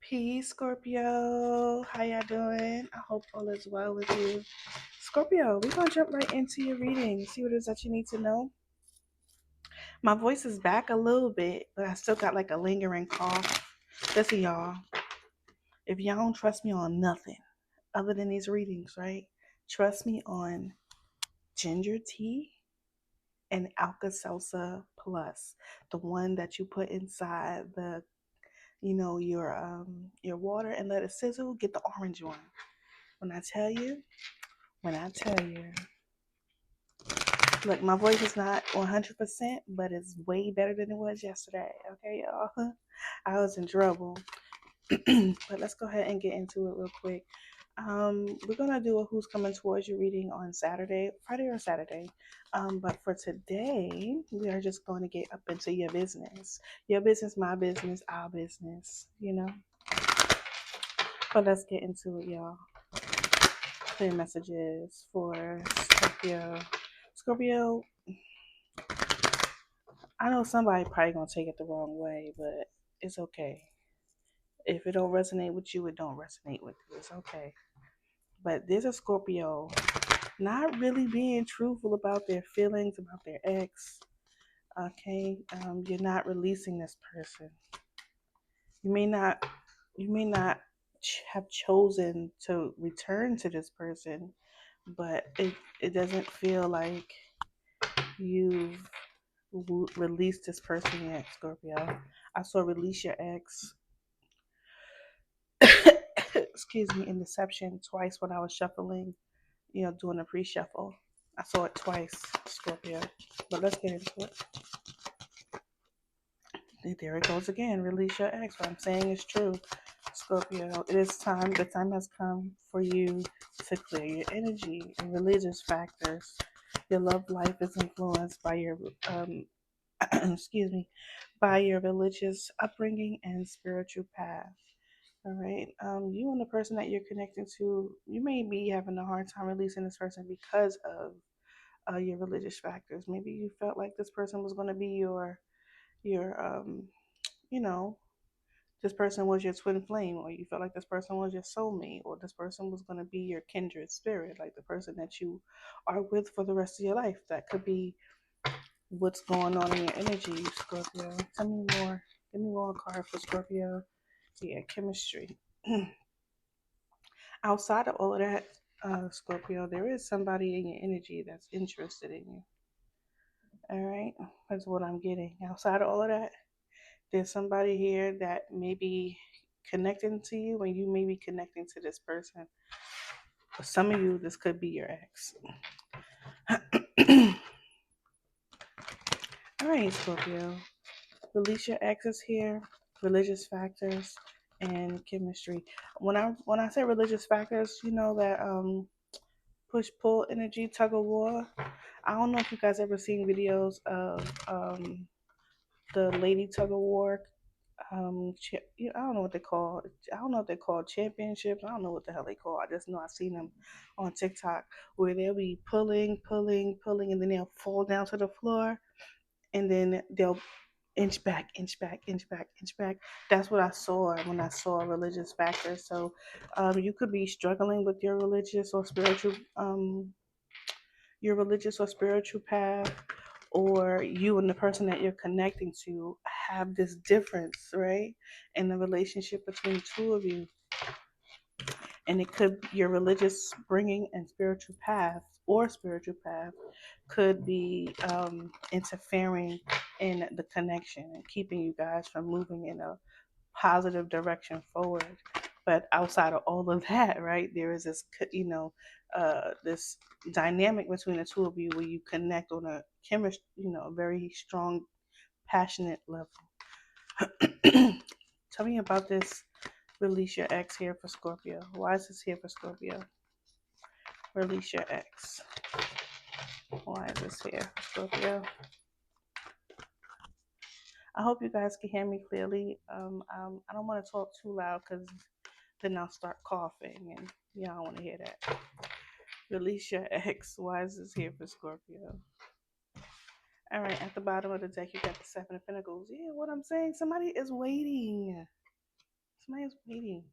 Peace, Scorpio. How y'all doing? I hope all is well with you. Scorpio, we're going to jump right into your reading. See what it is that you need to know. My voice is back a little bit, but I still got like a lingering cough. Listen, y'all, if y'all don't trust me on nothing other than these readings, right? Trust me on ginger tea and Alka-Seltzer Plus, the one that you put inside the your water and let it sizzle. Get the orange one. When I tell you, when I tell you, look, my voice is not 100%, but it's way better than it was yesterday. Okay, y'all. I was in trouble, but let's go ahead and get into it real quick. We're gonna do a who's coming towards you reading on Saturday, Friday or Saturday. But for today, we are just going to get up into your business, my business, our business. But let's get into it, y'all. Clear messages for Scorpio. Scorpio, I know somebody probably gonna take it the wrong way, but it's okay. If it don't resonate with you, it don't resonate with you. It's okay. But there's a Scorpio not really being truthful about their feelings, about their ex. Okay, you're not releasing this person. You may not, you may not have chosen to return to this person, but it doesn't feel like you've released this person yet, Scorpio. I saw release your ex. Excuse me, in Deception twice when I was shuffling, doing a pre-shuffle. I saw it twice, Scorpio. But let's get into it. There it goes again. Release your ex. What I'm saying is true, Scorpio. It is time. The time has come for you to clear your energy and religious factors. Your love life is influenced by your excuse me, by your religious upbringing and spiritual path. All right. You and the person that you're connecting to, you may be having a hard time releasing this person because of your religious factors. Maybe you felt like this person was going to be your you know, this person was your twin flame, or you felt like this person was your soulmate, or this person was going to be your kindred spirit, like the person that you are with for the rest of your life. That could be what's going on in your energy, Scorpio. Tell me more. Give me more card for Scorpio. Yeah, chemistry. Outside of all of that, Scorpio, there is somebody in your energy that's interested in you. All right, that's what I'm getting. Outside of all of that, there's somebody here that may be connecting to you, and you may be connecting to this person. For some of you, this could be your ex. All right, Scorpio. Release your exes here, religious factors, and chemistry. When I say religious factors, you know that push pull energy, tug of war. I don't know if you guys ever seen videos of the lady tug of war. I don't know what they call. I don't know if they call championships. I don't know what the hell they call. I just know I've seen them on TikTok where they'll be pulling, pulling, pulling, and then they'll fall down to the floor, and then they'll inch back, inch back, inch back, inch back. That's what I saw when I saw religious factors. So you could be struggling with your religious or spiritual path, or you and the person that you're connecting to have this difference, right? In the relationship between the two of you. And it could, your religious bringing and spiritual path could be interfering in the connection and keeping you guys from moving in a positive direction forward. But outside of all of that, right, there is this, this dynamic between the two of you where you connect on a chemistry, a very strong, passionate level. Tell me about this. Release your ex here for Scorpio. Why is this here for Scorpio? Release your ex. Why is this here for Scorpio? I hope you guys can hear me clearly. I don't want to talk too loud because then I'll start coughing, and y'all don't want to hear that. Release your ex. Why is this here for Scorpio? All right, at the bottom of the deck, you got the Seven of Pentacles. Yeah, what I'm saying, somebody is waiting. Somebody's waiting.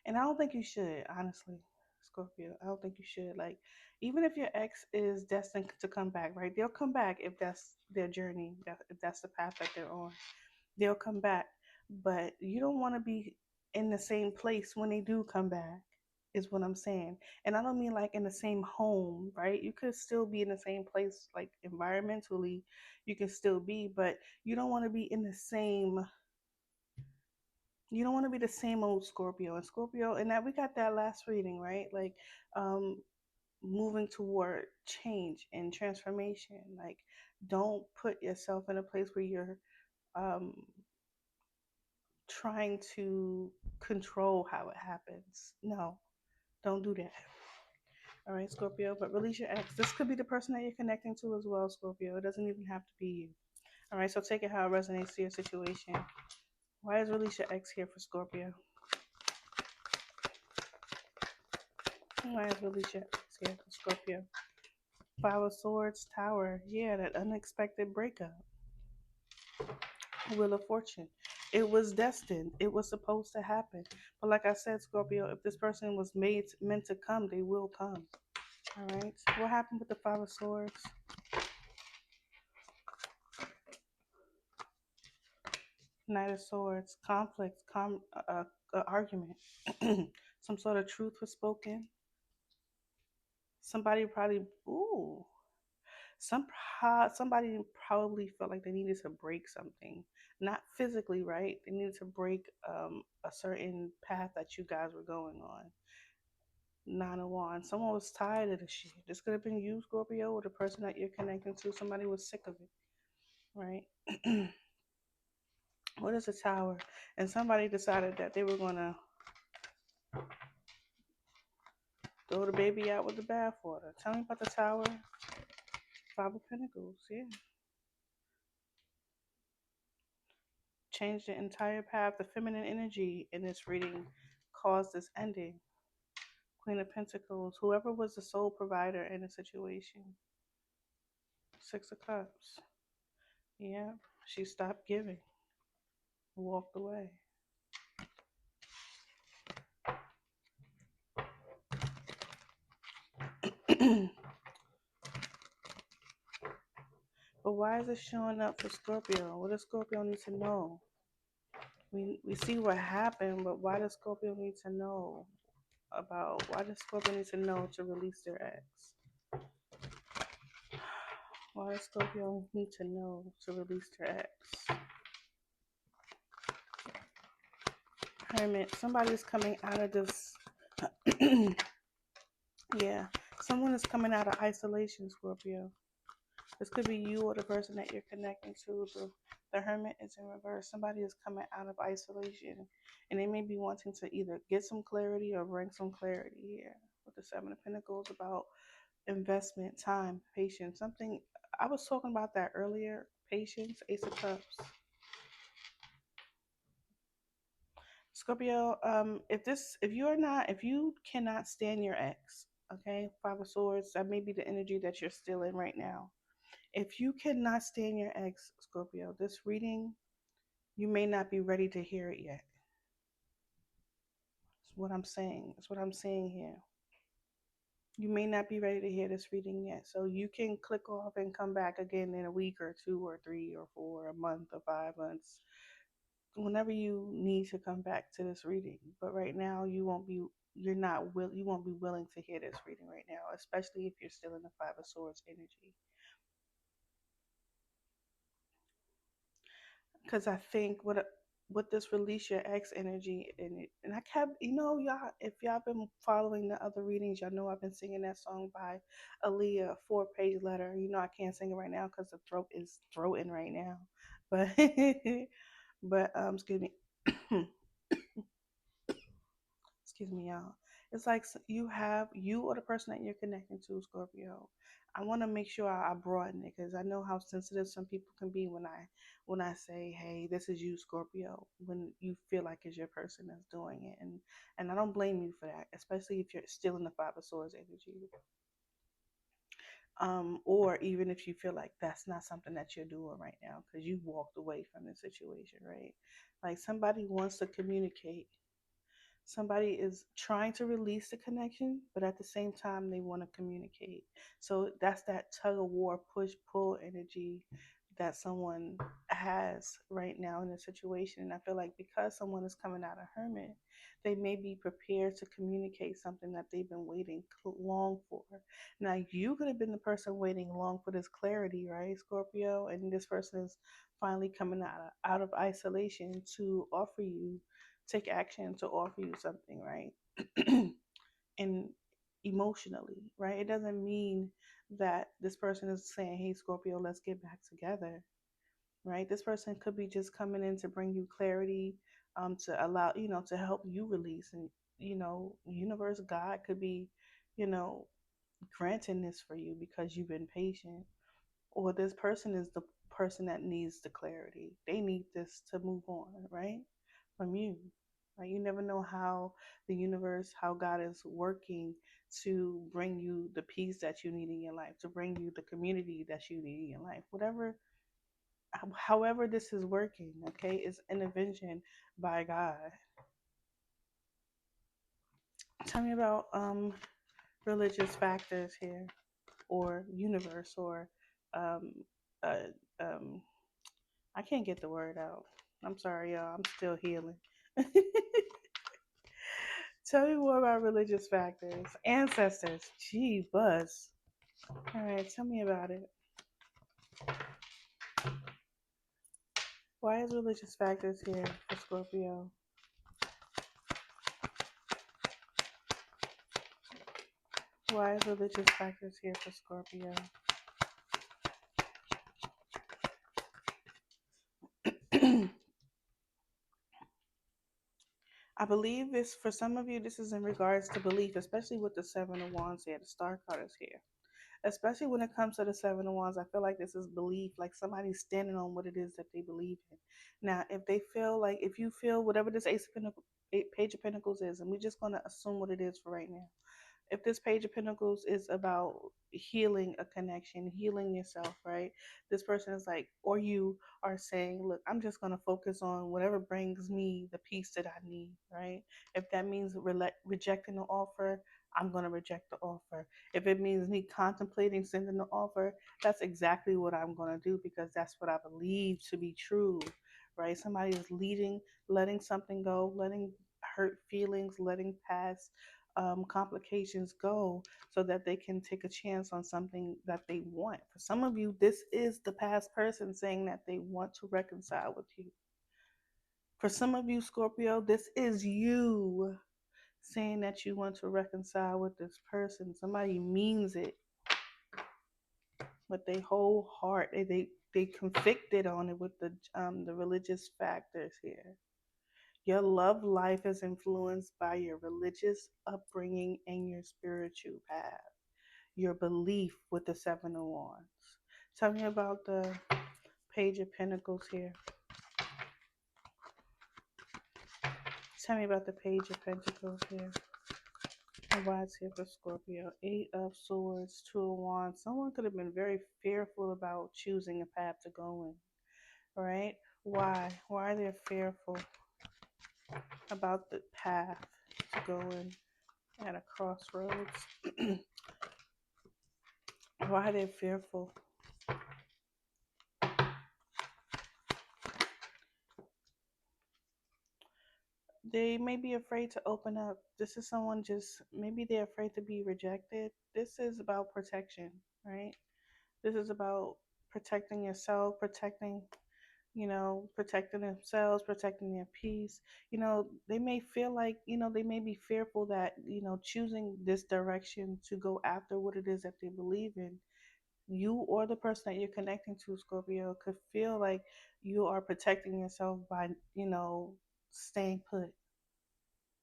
And I don't think you should, honestly, Scorpio. I don't think you should. Like, even if your ex is destined to come back, right? They'll come back if that's their journey, if that's the path that they're on. They'll come back. But you don't want to be in the same place when they do come back, is what I'm saying. And I don't mean like in the same home, right? You could still be in the same place, like environmentally, you can still be, but you don't want to be in the same you don't want to be the same old Scorpio. And Scorpio, and that we got that last reading, right? Like, um, moving toward change and transformation. Like, don't put yourself in a place where you're um, trying to control how it happens. No, don't do that. All right, Scorpio, but release your ex. This could be the person that you're connecting to as well, Scorpio. It doesn't even have to be you. All right, so take it how it resonates to your situation. Why is release your ex here for Scorpio? Why is release your ex here for Scorpio? Five of Swords, Tower. Yeah, that unexpected breakup. Wheel of Fortune. It was destined. It was supposed to happen. But like I said, Scorpio, if this person was meant to come, they will come. All right. What happened with the Five of Swords? Knight of Swords. Conflict. Argument. Some sort of truth was spoken. Somebody probably. Ooh. Somebody probably felt like they needed to break something, not physically, right? They needed to break a certain path that you guys were going on. Nine of Wands. Someone was tired of the shit. This could have been you, Scorpio, or the person that you're connecting to. Somebody was sick of it, right? What is a Tower? And somebody decided that they were gonna throw the baby out with the bathwater. Tell me about the Tower. Five of Pentacles. Yeah. Change the entire path. The feminine energy in this reading caused this ending. Queen of Pentacles, whoever was the sole provider in the situation. Six of Cups. Yeah, she stopped giving, walked away. But why is it showing up for Scorpio? What does Scorpio need to know? We see what happened, but why does Scorpio need to know about? Why does Scorpio need to know to release their ex? Why does Scorpio need to know to release their ex? Hermit. Somebody's coming out of this. Yeah, someone is coming out of isolation, Scorpio. This could be you or the person that you're connecting to. The Hermit is in reverse. Somebody is coming out of isolation, and they may be wanting to either get some clarity or bring some clarity here. With the Seven of Pentacles about investment, time, patience. Something I was talking about that earlier. Patience, Ace of Cups. Scorpio, if you cannot stand your ex, okay, Five of Swords, that may be the energy that you're still in right now. If you cannot stand your ex, Scorpio, this reading, you may not be ready to hear it yet. That's what I'm saying. That's what I'm saying here. You may not be ready to hear this reading yet. So you can click off and come back again in a week or two or three or four, a month or 5 months, whenever you need to come back to this reading. But right now you won't be willing to hear this reading right now, especially if you're still in the Five of Swords energy. Because I think what this release your ex energy and I kept, y'all, if y'all been following the other readings, y'all know I've been singing that song by Aaliyah, 4 Page Letter. I can't sing it right now because the throat is throating right now, but but excuse me. Excuse me, y'all. It's like you or the person that you're connecting to, Scorpio. I want to make sure I broaden it because I know how sensitive some people can be when I say, "Hey, this is you, Scorpio." When you feel like it's your person that's doing it, and I don't blame you for that, especially if you're still in the Five of Swords energy. Or even if you feel like that's not something that you're doing right now because you walked away from the situation, right? Like somebody wants to communicate, somebody is trying to release the connection, but at the same time they want to communicate. So that's that tug of war, push pull energy that someone has right now in a situation. And I feel like because someone is coming out of hermit, they may be prepared to communicate something that they've been waiting long for. Now you could have been the person waiting long for this clarity, right, Scorpio? And this person is finally coming out of isolation to offer you, take action to offer you something, right? And emotionally, right? It doesn't mean that this person is saying, hey, Scorpio, let's get back together, right? This person could be just coming in to bring you clarity, to allow, to help you release. And, universe, God could be, you know, granting this for you because you've been patient. Or this person is the person that needs the clarity. They need this to move on, right? From you. Right? You never know how the universe, how God is working to bring you the peace that you need in your life, to bring you the community that you need in your life. Whatever, however this is working, okay, is intervention by God. Tell me about religious factors here, or universe, or um, uh, um, I can't get the word out. I'm sorry, y'all. I'm still healing. Tell me more about religious factors. Ancestors. Gee, buzz. All right, tell me about it. Why is religious factors here for Scorpio? Why is religious factors here for Scorpio? I believe this, for some of you, this is in regards to belief, especially with the Seven of Wands here. The Star card is here. Especially when it comes to the Seven of Wands, I feel like this is belief, like somebody's standing on what it is that they believe in. Now, if you feel whatever this Page of Pentacles is, and we're just going to assume what it is for right now. If this Page of Pentacles is about healing a connection, healing yourself, right? This person is like, or you are saying, look, I'm just going to focus on whatever brings me the peace that I need, right? If that means rejecting the offer, I'm going to reject the offer. If it means me contemplating sending the offer, that's exactly what I'm going to do because that's what I believe to be true, right? Somebody is letting something go, letting hurt feelings, letting past complications go so that they can take a chance on something that they want. For some of you, this is the past person saying that they want to reconcile with you. For some of you, Scorpio, this is you saying that you want to reconcile with this person. Somebody means it with their whole heart. They convicted on it with the religious factors here. Your love life is influenced by your religious upbringing and your spiritual path. Your belief with the Seven of Wands. Tell me about the Page of Pentacles here. Tell me about the Page of Pentacles here. And why it's here for Scorpio. Eight of Swords, Two of Wands. Someone could have been very fearful about choosing a path to go in. Right? Why? Why are they fearful about the path to go in at a crossroads? Why are they fearful? They may be afraid to open up. This is someone just, maybe they're afraid to be rejected. This is about protection, right? This is about protecting yourself, protecting themselves, protecting their peace. They may feel like, they may be fearful that, choosing this direction to go after what it is that they believe in, you or the person that you're connecting to, Scorpio, could feel like you are protecting yourself by, staying put.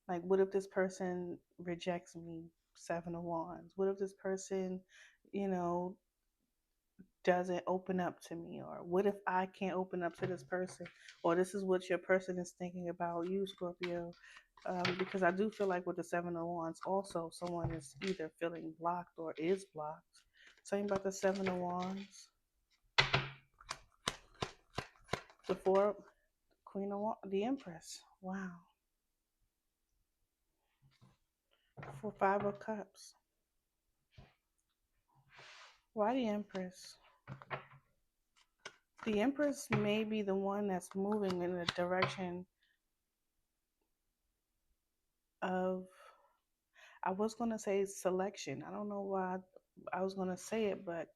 Like, what if this person rejects me? Seven of Wands. What if this person, you know, doesn't open up to me? Or what if I can't open up to this person? Or this is what your person is thinking about you, Scorpio. Because I do feel like with the Seven of Wands, also someone is either feeling blocked or is blocked. Something about the Seven of Wands, the Four, Queen of Wands, the Empress. Wow. For Five of Cups. Why the Empress? The Empress may be the one that's moving in the direction of, I was going to say selection. I don't know why I was going to say it, but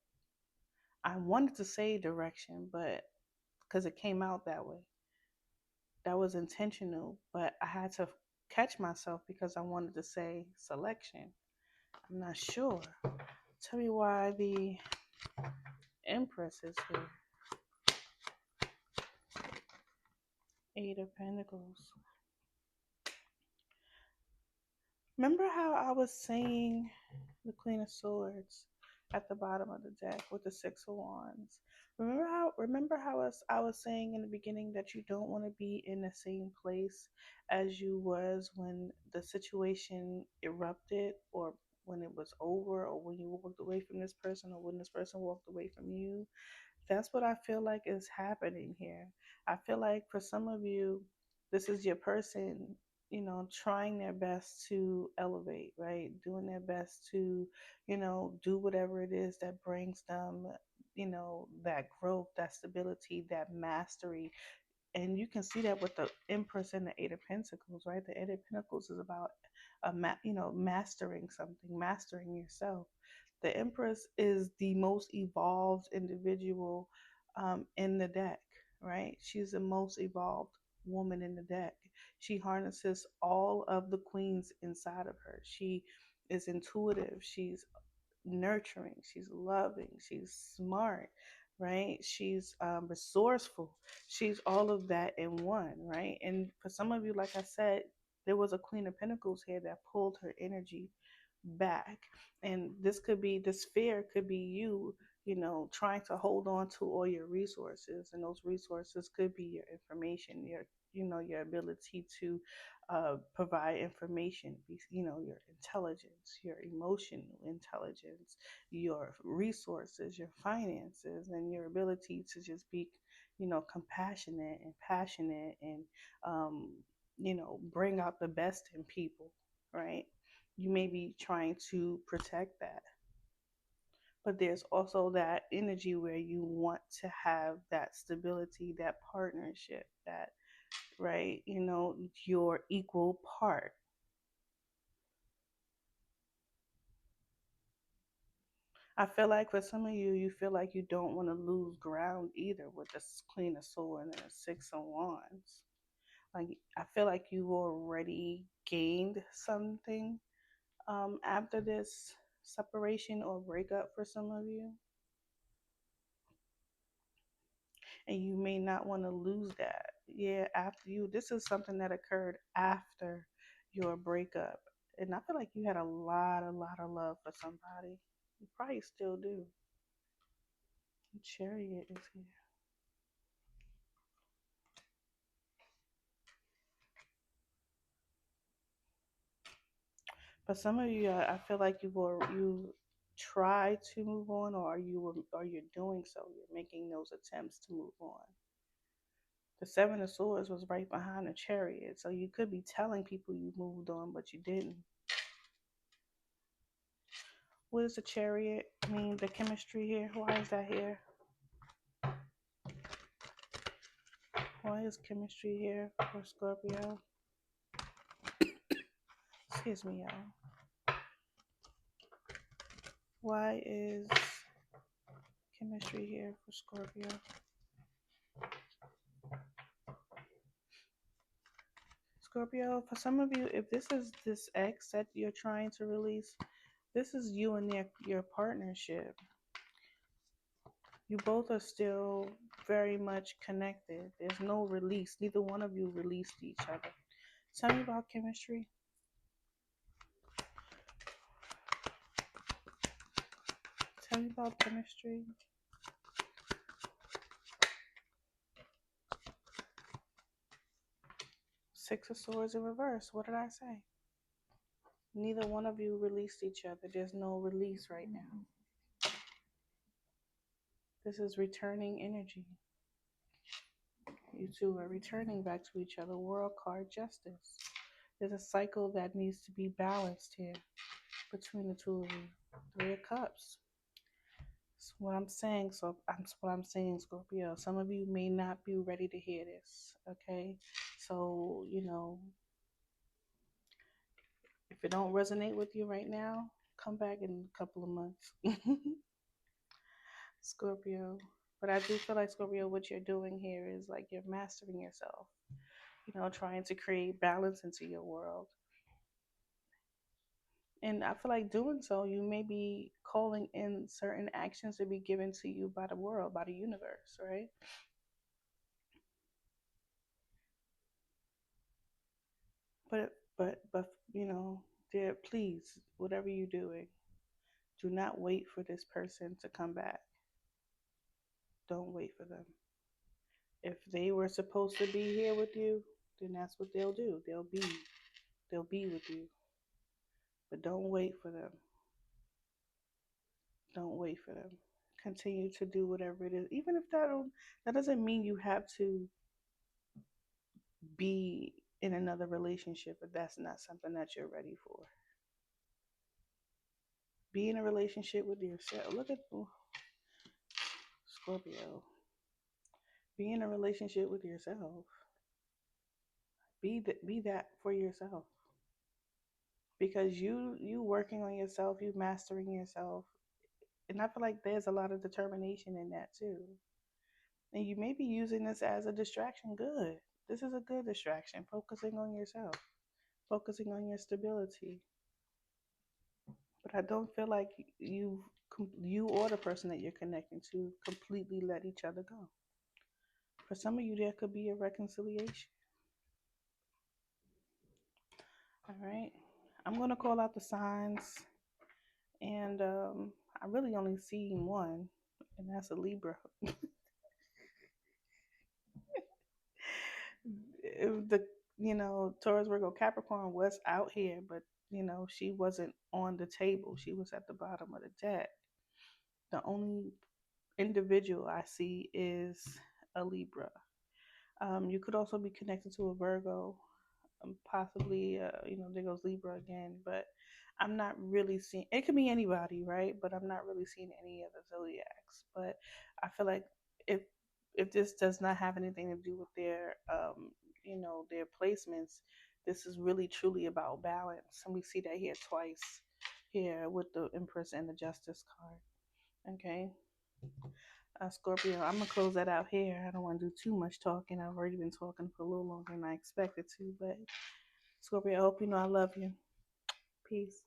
I wanted to say direction, but because it came out that way. That was intentional, but I had to catch myself because I wanted to say selection. I'm not sure. Tell me why the Empress is here. Eight of Pentacles. Remember how I was saying the Queen of Swords at the bottom of the deck with the Six of Wands? Remember how I was saying in the beginning that you don't want to be in the same place as you was when the situation erupted, or when it was over, or when you walked away from this person, or when this person walked away from you. That's what I feel like is happening here. I feel like for some of you, this is your person, trying their best to elevate, right? Doing their best to, do whatever it is that brings them, that growth, that stability, that mastery. And you can see that with the Empress and the Eight of Pentacles, right? The Eight of Pentacles is about mastering something, mastering yourself. The Empress is the most evolved individual in the deck, right? She's the most evolved woman in the deck. She harnesses all of the queens inside of her. She is intuitive. She's nurturing, she's loving, she's smart, right? She's resourceful. She's all of that in one, right? And for some of you, like I said, there was a Queen of Pentacles here that pulled her energy back. And this fear could be you, trying to hold on to all your resources. And those resources could be your information, your ability to provide information, your intelligence, your emotional intelligence, your resources, your finances, and your ability to just be, compassionate and passionate, and, bring out the best in people, right? You may be trying to protect that. But there's also that energy where you want to have that stability, that partnership, that, right, your equal part. I feel like for some of you, you feel like you don't want to lose ground either with the Queen of Swords and the Six of Wands. Like, I feel like you already gained something after this separation or breakup for some of you. And you may not want to lose that. Yeah, after you, this is something that occurred after your breakup. And I feel like you had a lot of love for somebody. You probably still do. Chariot is here. But some of you, I feel like you try to move on, or you're doing so. You're making those attempts to move on. The Seven of Swords was right behind the Chariot, so you could be telling people you moved on, but you didn't. What does the Chariot mean? The chemistry here. Why is that here? Why is chemistry here for Scorpio? Excuse me, y'all. Why is chemistry here for Scorpio? Scorpio, for some of you, if this is this ex that you're trying to release, this is you and your partnership. You both are still very much connected. There's no release. Neither one of you released each other. Tell me about chemistry. Tell me about chemistry. Six of Swords in reverse. What did I say? Neither one of you released each other. There's no release right now. This is returning energy. You two are returning back to each other. World card justice. There's a cycle that needs to be balanced here between the two of you. Three of Cups. That's what I'm saying. So that's what I'm saying, Scorpio. Some of you may not be ready to hear this. Okay, so if it don't resonate with you right now, come back in a couple of months, Scorpio. But I do feel like, Scorpio, what you're doing here is like you're mastering yourself. Trying to create balance into your world. And I feel like doing so, you may be calling in certain actions to be given to you by the world, by the universe, right? But dear, please, whatever you're doing, do not wait for this person to come back. Don't wait for them. If they were supposed to be here with you, then that's what they'll do. They'll be with you. But don't wait for them. Don't wait for them. Continue to do whatever it is. Even if that doesn't mean you have to be in another relationship if that's not something that you're ready for. Be in a relationship with yourself. Look at Scorpio. Be in a relationship with yourself. Be that for yourself. Because you working on yourself, you mastering yourself. And I feel like there's a lot of determination in that too. And you may be using this as a distraction. Good. This is a good distraction. Focusing on yourself. Focusing on your stability. But I don't feel like you or the person that you're connecting to completely let each other go. For some of you, there could be a reconciliation. All right. I'm going to call out the signs. And I really only see one, and that's a Libra. The Taurus, Virgo, Capricorn was out here, but she wasn't on the table. She was at the bottom of the deck. The only individual I see is a Libra. You could also be connected to a Virgo, possibly, there goes Libra again, but I'm not really seeing, it could be anybody, right? But I'm not really seeing any of the zodiacs. But I feel like if if this does not have anything to do with their placements, this is really truly about balance. And we see that here twice here with the Empress and the Justice card. Okay. Scorpio, I'm gonna close that out here. I don't want to do too much talking. I've already been talking for a little longer than I expected to, but Scorpio, I hope you know I love you. Peace.